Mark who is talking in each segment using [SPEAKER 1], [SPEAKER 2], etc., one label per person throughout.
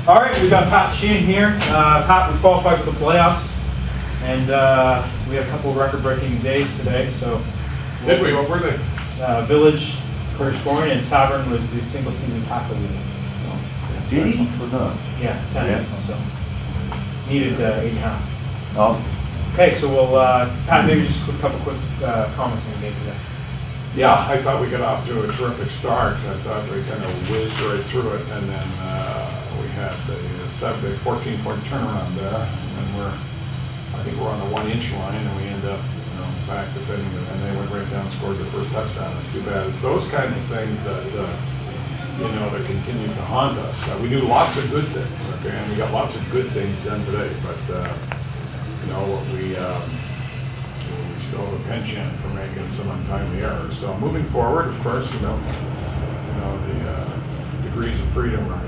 [SPEAKER 1] All right, we've got Pat Sheahan here. Pat, we qualified for the playoffs, and we have a couple of record-breaking days today. So,
[SPEAKER 2] did we? What were they?
[SPEAKER 1] Village career scoring, and Tavern was the single-season tackle leader. So,
[SPEAKER 3] did he?
[SPEAKER 1] Yeah, 10.
[SPEAKER 3] Yeah.
[SPEAKER 1] So needed 8.5.
[SPEAKER 3] Oh.
[SPEAKER 1] Okay, so we'll Pat, maybe just a couple quick comments on the game today.
[SPEAKER 2] Yeah, I thought we got off to a terrific start. I thought we kind of whizzed right through it, and then we had the 14-point turnaround there, and then I think we're on the 1-inch line, and we end up, back defending it, and they went right down, and scored their first touchdown. It's too bad. It's those kinds of things that that continue to haunt us. We do lots of good things, okay, and we got lots of good things done today, but we still have a penchant for making some untimely errors. So moving forward, of course, the degrees of freedom are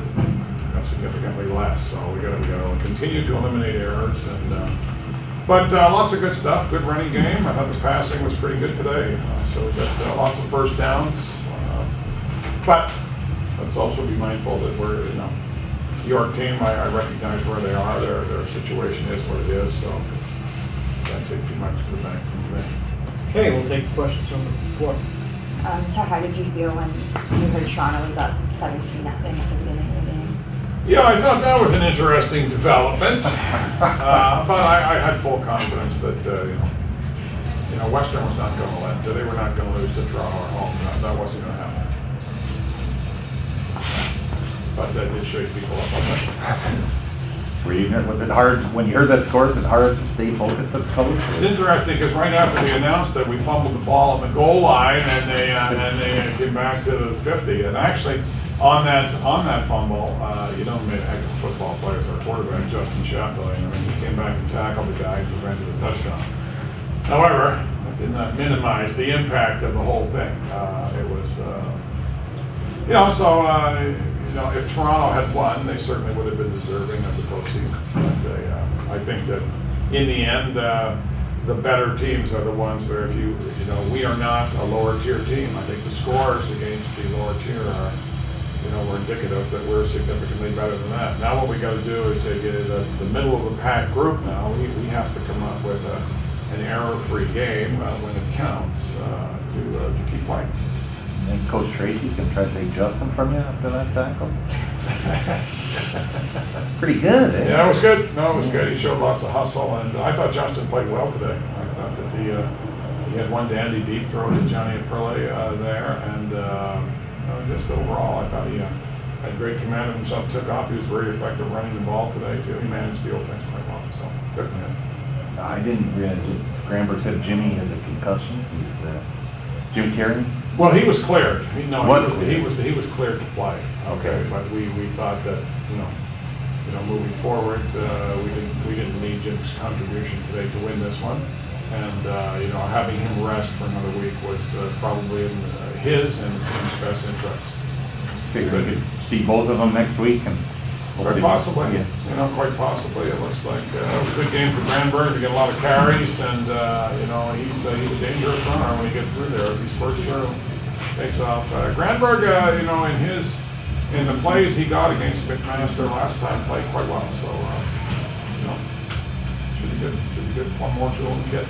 [SPEAKER 2] significantly less. So we got to continue to eliminate errors, but lots of good stuff. Good running game. I thought the passing was pretty good today. So we got lots of first downs. But let's also be mindful that we're York team. I recognize where they are. Their situation is what it is. So can't take too much to the bank from today.
[SPEAKER 1] Okay, we'll take questions from the floor.
[SPEAKER 4] So how did you feel when you heard Toronto was up 17-0 at the beginning of the game?
[SPEAKER 2] Yeah, I thought that was an interesting development, but I had full confidence that Western was not going to let. They were not going to lose to Toronto at home. That wasn't going to happen. But that did shake people up on that.
[SPEAKER 3] Was it hard, when you heard that score, is it hard to stay focused as a coach?
[SPEAKER 2] It's interesting because right after they announced that we fumbled the ball on the goal line and they came back to the 50. And actually, on that fumble, made a heck of a football player as our quarterback, Justin Sheahan. He came back and tackled the guy and prevented the touchdown. However, that did not minimize the impact of the whole thing. It was, if Toronto had won, they certainly would have been deserving of the postseason. But I think that in the end, the better teams are the ones where we are not a lower tier team. I think the scores against the lower tier are, we're indicative that we're significantly better than that. Now what we got to do is say get in the middle of the pack group. Now we have to come up with an error-free game when it counts to keep playing.
[SPEAKER 3] And Coach Tracy's going to try to take Justin from you after that tackle. Pretty good, eh?
[SPEAKER 2] Yeah, it was good. No, it was good. He showed lots of hustle, and I thought Justin played well today. I thought that he had one dandy deep throw to Johnny Aprile there, and just overall, I thought he had great command of himself, took off. He was very effective running the ball today, too. He managed the offense quite well, so good for him.
[SPEAKER 3] I didn't really. Gramberg said Jimmy has a concussion. He's Jimmy Carey.
[SPEAKER 2] Well, he was cleared. He was cleared to play.
[SPEAKER 3] Okay,
[SPEAKER 2] but we thought that moving forward, we didn't need Jim's contribution today to win this one, and having him rest for another week was probably in his and the team's best interest.
[SPEAKER 3] Figured we could see both of them next week, and
[SPEAKER 2] quite possibly. Quite possibly. It looks like it was a good game for Granberg to get a lot of carries, and he's a dangerous runner when he gets through there. If he spurts through, takes off. Granberg, in the plays he got against McMaster last time, played quite well. So, should be good. Should be good. One more tool to get.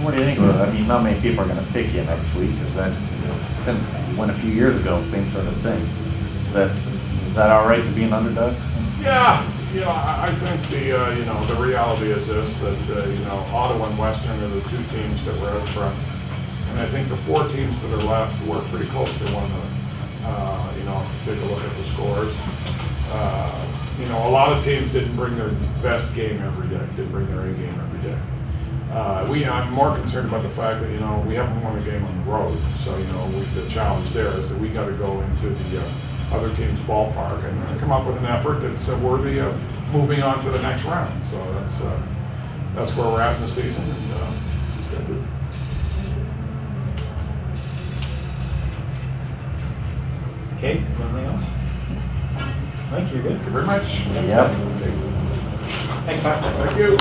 [SPEAKER 3] What do you think? I mean, not many people are going to pick you next week. Is that you went a few years ago, same sort of thing? Is that all right to be an underdog?
[SPEAKER 2] Yeah, I think the reality is this, that Ottawa and Western are the two teams that were out front, and I think the four teams that are left were pretty close to one another. Take a look at the scores. A lot of teams didn't bring their best game every day, didn't bring their A game every day. I'm more concerned about the fact that we haven't won a game on the road, so the challenge there is that we got to go into the other team's ballpark and come up with an effort that's worthy of moving on to the next round. So that's where we're at in the season, and it's good.
[SPEAKER 1] Okay, anything else? Thank you. Good.
[SPEAKER 2] Thank you very much.
[SPEAKER 3] Yep.
[SPEAKER 1] Thanks, Pat.
[SPEAKER 2] Thank you.